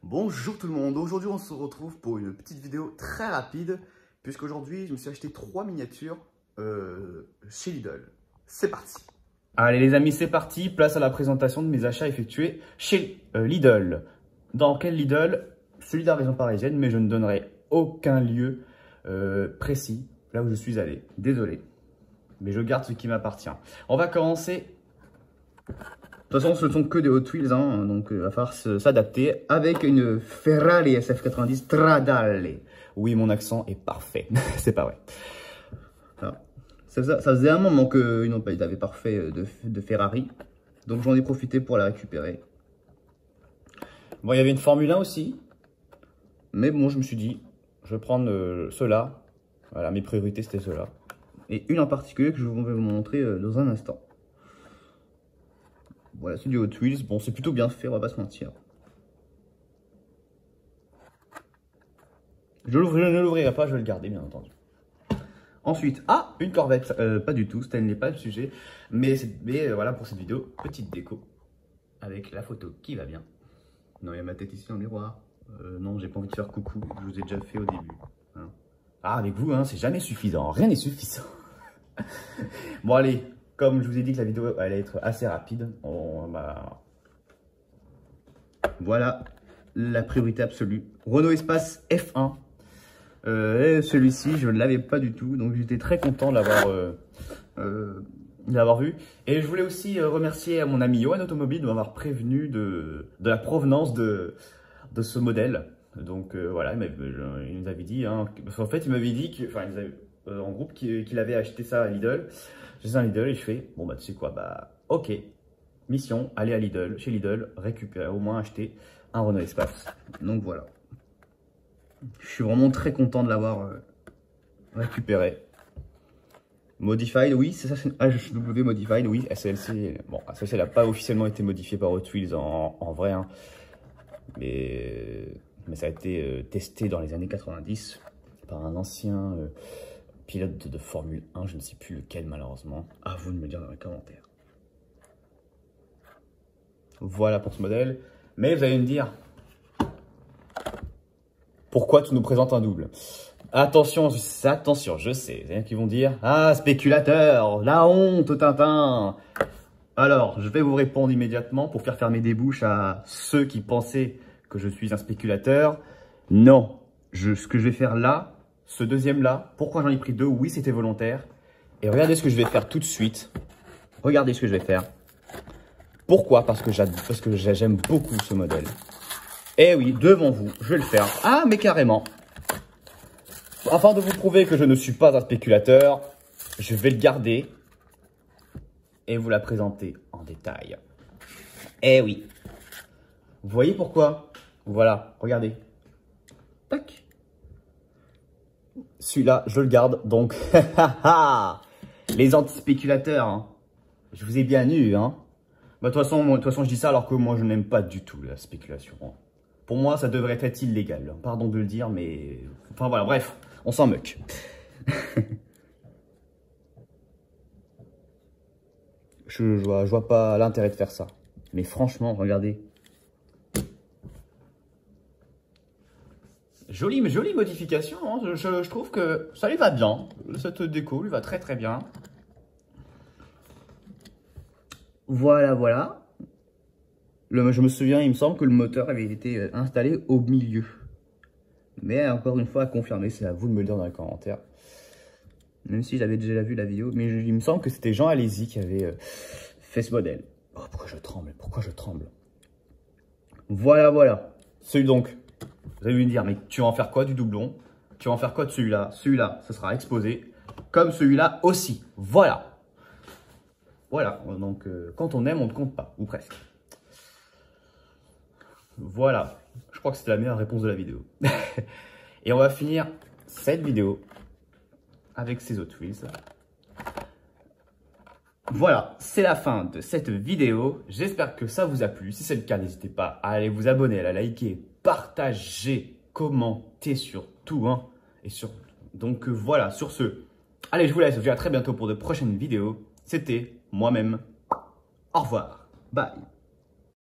Bonjour tout le monde, aujourd'hui on se retrouve pour une petite vidéo très rapide puisqu'aujourd'hui je me suis acheté 3 miniatures chez Lidl. C'est parti. Allez les amis, c'est parti, place à la présentation de mes achats effectués chez Lidl. Dans quel Lidl? Celui de la région parisienne, mais je ne donnerai aucun lieu précis là où je suis allé. Désolé, mais je garde ce qui m'appartient. On va commencer. De toute façon, ce ne sont que des Hot Wheels, hein, donc il va falloir s'adapter avec une Ferrari SF90 Stradale. Oui, mon accent est parfait, c'est pas vrai. Alors, ça faisait un moment qu'ils n'ont pas été parfait de Ferrari, donc j'en ai profité pour la récupérer. Bon, il y avait une Formule 1 aussi, mais bon, je me suis dit, je vais prendre ceux-là. Voilà, mes priorités c'était ceux-là. Et une en particulier que je vais vous montrer dans un instant. Voilà, c'est du Hot Wheels. Bon, c'est plutôt bien fait, on va pas se mentir. Je ne l'ouvrirai pas, je vais le garder, bien entendu. Ensuite, une Corvette. Pas du tout, ce n'est pas le sujet. Mais voilà pour cette vidéo, petite déco. Avec la photo qui va bien. Non, il y a ma tête ici dans le miroir. Non, j'ai pas envie de faire coucou, je vous ai déjà fait au début. Hein. Avec vous, hein, c'est jamais suffisant, rien n'est suffisant. Bon, allez. Comme je vous ai dit que la vidéo allait être assez rapide, voilà la priorité absolue. Renault Espace F1. Celui-ci, je ne l'avais pas du tout, donc j'étais très content de l'avoir vu. Et je voulais aussi remercier à mon ami Johan Automobile de m'avoir prévenu de la provenance de ce modèle. Donc voilà, il nous avait dit, hein, en fait il m'avait dit, en groupe, qu'il avait acheté ça à Lidl. J'ai un Lidl et je fais, bon bah tu sais quoi, ok, mission, aller à Lidl, chez Lidl, récupérer, au moins acheter un Renault Espace. Donc voilà. Je suis vraiment très content de l'avoir récupéré. Modified, oui, c'est ça, c'est HW Modified, oui, SLC. Bon, SLC n'a pas officiellement été modifié par Hot Wheels en vrai, hein, mais ça a été testé dans les années 90 par un ancien pilote de Formule 1, je ne sais plus lequel malheureusement. À vous de me dire dans les commentaires. Voilà pour ce modèle. Mais vous allez me dire, pourquoi tu nous présentes un double? Attention, je sais. Il y en a qui vont dire, ah, spéculateur, la honte, Tintin. Alors, je vais vous répondre immédiatement pour faire fermer des bouches à ceux qui pensaient que je suis un spéculateur. Non, ce que je vais faire là, ce deuxième là, pourquoi j'en ai pris deux? Oui, c'était volontaire. Et regardez ce que je vais faire tout de suite. Regardez ce que je vais faire. Pourquoi? Parce que j'aime beaucoup ce modèle. Eh oui, devant vous, je vais le faire. Ah, mais carrément. Afin de vous prouver que je ne suis pas un spéculateur, je vais le garder et vous la présenter en détail. Eh oui. Vous voyez pourquoi? Voilà, regardez. Tac. Celui-là, je le garde, donc, les anti-spéculateurs, hein. Je vous ai bien eu, hein. De toute façon, je dis ça alors que moi, je n'aime pas du tout la spéculation. Pour moi, ça devrait être illégal. Pardon de le dire, mais... Enfin, voilà, bref, on s'en moque. Je vois pas l'intérêt de faire ça. Mais franchement, regardez. Jolie modification, hein. Je trouve que ça lui va bien. Cette déco lui va très très bien. Voilà. Je me souviens, il me semble que le moteur avait été installé au milieu. Mais encore une fois, à confirmer, c'est à vous de me le dire dans les commentaires. Même si j'avais déjà vu la vidéo, mais il me semble que c'était Jean Alési qui avait fait ce modèle. Oh, pourquoi je tremble? Voilà. Celui donc. Vous allez me dire, mais tu vas en faire quoi du doublon? Tu vas en faire quoi de celui-là? Celui-là, ça sera exposé. Comme celui-là aussi. Voilà. Donc, quand on aime, on ne compte pas. Ou presque. Voilà. Je crois que c'était la meilleure réponse de la vidéo. Et on va finir cette vidéo avec ces Hot Wheels. Voilà, c'est la fin de cette vidéo. J'espère que ça vous a plu. Si c'est le cas, n'hésitez pas à aller vous abonner, à la liker, partager, commenter surtout. Hein, donc voilà, sur ce, allez, je vous laisse. Je vous dis à très bientôt pour de prochaines vidéos. C'était moi-même. Au revoir. Bye.